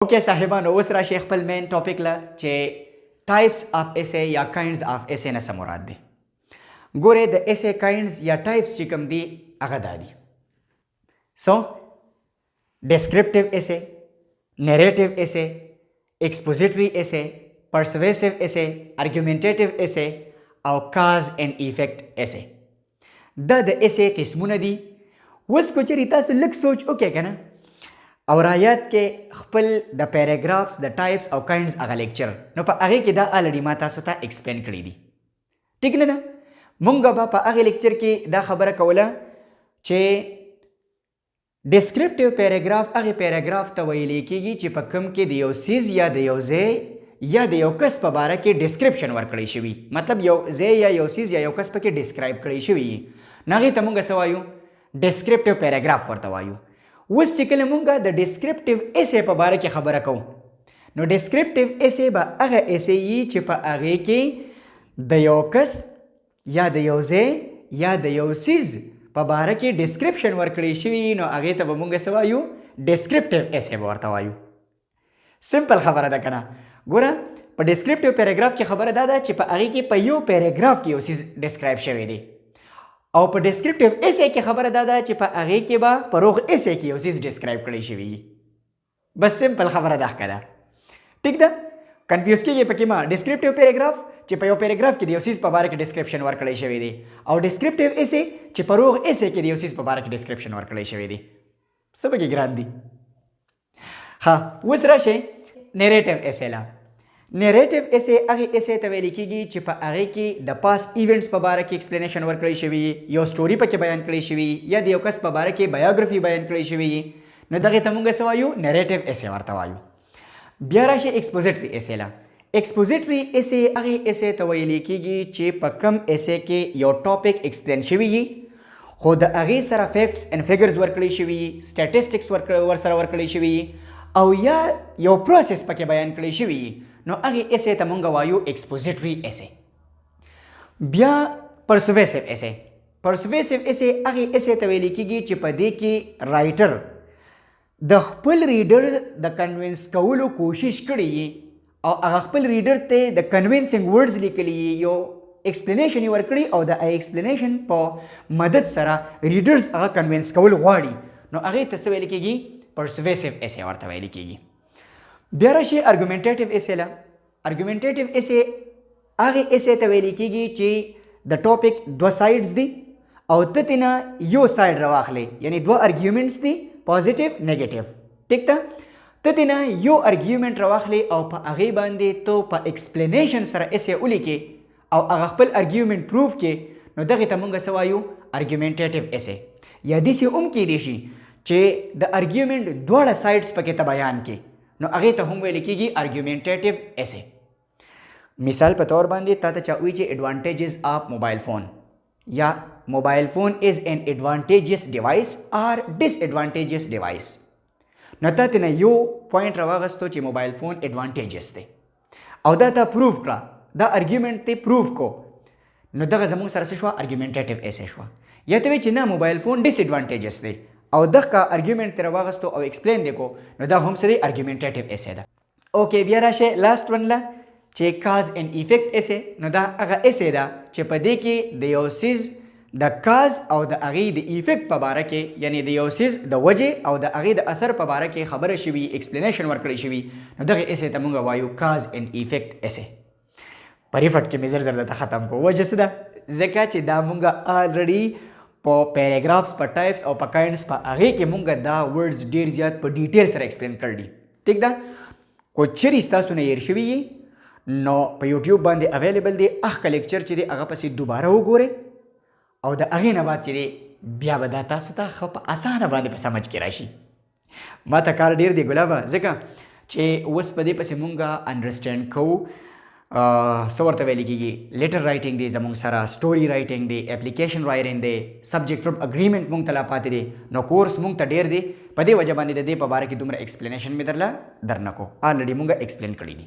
اوکې صاحبانو اوس راشي خپل مین ټاپک له چې ټایپس اف ایسے یا کاینډز اف ایسے نه څه مراد دی. ګورئ د ایسے کاینډز یا ټایپس چې کوم دي هغه دا دي. سو ډسکرپټیو ایسے، نریټیو ایسے، ایکسپوزیټري ایسے، پرسویسیو ایسے، ارګومنټیټیو ایسے او کاز اینډ ایفیکټ ایسے. دا د ایسے قسمونه دي. اوس کو چېرې تاسو لږ سوچ وکړئ که نه او رایاد کې خپل د پیراګرافس د ټایپس او کاینډز هغه لیکچر، نو په هغې کې دا الریډي ما تاسو ته ایکسپلین کړي دي. ټیک نه ده؟ مونږ به په هغې لیکچر کې دا خبره کوله چې ډسکرپټیو پیراګراف هغې پیراګراف ته ویلی کېږي چې په کوم کې د یو څیز یا د یو ځای یا د یو کس په باره کې ډسکرپشن ورکړی شوي، مطلب یو ځای یا یو څیز یا یو کس پکې ډسکرایب کړی شوي وي، نو هغې ته مونږ څه وایو؟ ډسکرپټیو پیراګراف ورته وایو. اوس چې کله مونږ د ډسکرپټیو ایسے په باره کې خبره کوو، نو ډسکرپټیو ایسے به هغه ایسے وي چې په هغې کې د یو کس یا د یو ځای یا د یو څیز په باره کې ډسکرپشن ورکړی شوي، نو هغې ته به مونږ څه وایو؟ ډسکرپټیو ایسے به ورته وایو. سمپل خبره ده که نه؟ ګوره په ډسکرپټیو پیراګراف کې خبره دا ده چې په هغې کې په یو پیراګراف کې یو څیز ډسکرایب شوی دی، او په ډسکرپټیو ایسے کې خبره دا ده چې په هغې کې به په روغ ایسے کې یو څیز ډسکرایب کړی شوي وي. بس سمپل خبره ده ښه ده. ټیک ده؟ کنفیوز کېږي پکې مه. ډسکرپټیو پیراګراف چې په یو پیراګراف کې د یو څیز په باره کې ډسکرپشن ورکړی شوی دی، او ډسکرپټیو ایسے چې په روغ ایسے کې د یو څیز په باره کې ډسکرپشن ورکړی شوی دی. څه پکې ګران دي؟ ښه اوس راشئ نریټیو ایسے له. نریټیو ایسے هغې ایسے ته ویل کېږي چې په هغې کې د پاست ایونټس په باره کې ایکسپلینیشن ورکړی شوي، یو سټوري پکې بیان کړی شوي، یا د یو کس په باره کې بایوګرافي بیان کړی شوي، نو دغې ته مونږ څه وایو؟ نریټیو ایسے ورته وایو. بیا راشي ایکسپوزیټري ایسے له. ایکسپوزیټري ایسے هغې ایسے ته ویلی کېږي چې په کم ایسے کې یو ټاپک ایکسپلین شوي وي، خو د هغې سره فیکټس اینډ فیګرز ورکړی شوي، سټیټسټکس ورسره ورکړی شوي، او یا یو پروسس پکې بیان کړی شوي، نو هغې ایسے ته مونږ وایو ایکسپوزیټري ایسے. بیا پرسویسیو ایسے. پرسویسیو ایسے هغې ایسے ته ویلی کېږي چې په دې کې رایټر د خپل ریډر د کنوینس کولو کوشش کړی وي، او هغه خپل ریډر ته د کنوینسنګ ورډز لیکلي وي، یو ایکسپلینیشن یې ورکړي، او د ایکسپلینیشن په مدد سره ریډرز هغه کنوینس کول غواړي، نو هغې ته څه ویل کېږي؟ پرسویسیو ایسے ورته ویل کېږي. بیا راشي ارګومنټیټیو ایسے له. ارګومنټیټیو ایسے هغې ایسے ته ویلی کېږي چې د ټاپک دوه سایډز دي، او ته ترېنه یو سایډ راواخلې، یعنې دوه ارګیومنټس دي، پازیټیو نیګیټیو. ټیک ده؟ ته ترېنه یو ارګیومنټ راواخلې او په هغې باندې تو په ایکسپلینیشن سره ایسے ولیکې او هغه خپل ارګیومنټ پروف کړې، نو دغې ته مونږ څه وایو؟ ارګومنټیټیو ایسے. یا داسې هم کیدی شي چې د ارګیومنټ دواړه سایډز پکې ته بیان کړي، نو هغې ته هم ویل کېږي ارګومنټیټیو ایسے. مثال په طور باندې تا ته چا وایي چې ایډوانټیجز آف موبایل فون، یا موبایل فون از ان ایډوانټیجس ډیوایس آر ډس ایډوانټیجس ډیوایس، نو تا ترېنه یو پوینټ راواغستو چې موبایل فون ایډوانټیجس دی، او دا تا پروف کړه، دا ارګیومنټ ته پروف کو، نو دغه زموږ سره څه شوه؟ ارګومنټیټیو ایسے شوه. یا ته وایي چې نه موبایل فون ډس ایډوانټیجس دی، او دغه ارګیومنټ ترې راواغستو او ایکسپلین دی کو، نو دا هم څه دی؟ ارګومنټیټیو ایسے ده. اوکې بیا راشئ لاست ون له چې کاز اینډ ایفیکټ ایسے. نو دا هغه ایسے ده چې په دې کې د یو څیز د کاز او د هغې د ایفیکټ په باره کې، یعنی د یو څیز د وجې او د هغې د اثر په باره کې خبره شوي، ایکسپلینیشن ورکړی شوي، نو دغې ایسے ته مونږ وایو کاز اینډ ایفیکټ ایسے. په ریفټ کې مې زر زر درته ختم کو. وجه څه ده؟ ځکه چې دا مونږ الریډي په پیراګرافس، په ټایپس او په کاینډس په هغې کې مونږ دا ورډز ډېر زیات په ډیټیل سره ایکسپلین کړي. ټیک ده؟ کو چیرې ستاسو نه هیر شوي وي، نو په یوټیوب باندې اویلیبل دی، هغه لیکچر چې دی هغه پسې دوباره وګورئ، او د هغې نه بعد چې دی بیا به دا تاسو ته ښه په اسانه باندې په سمجھ کې راشي. ما ته کار ډېر دی ګلابه، ځکه چې اوس په دې پسې مونږ انډرسټینډ کوو څه ورته ویل کېږي، لیټر رایټینګ دی زموږ سره، سټوري رایټینګ دی، اپلیکیشن رایټینګ دی، سبجیکټ ورب اګریمنټ مونږ ته لا پاتې دی، نو کورس مونږ ته ډېر دی. په دې وجه باندې د دې په باره کې دومره ایکسپلینیشن مې درله درنه کو، الریډي مونږ ایکسپلین کړي دي.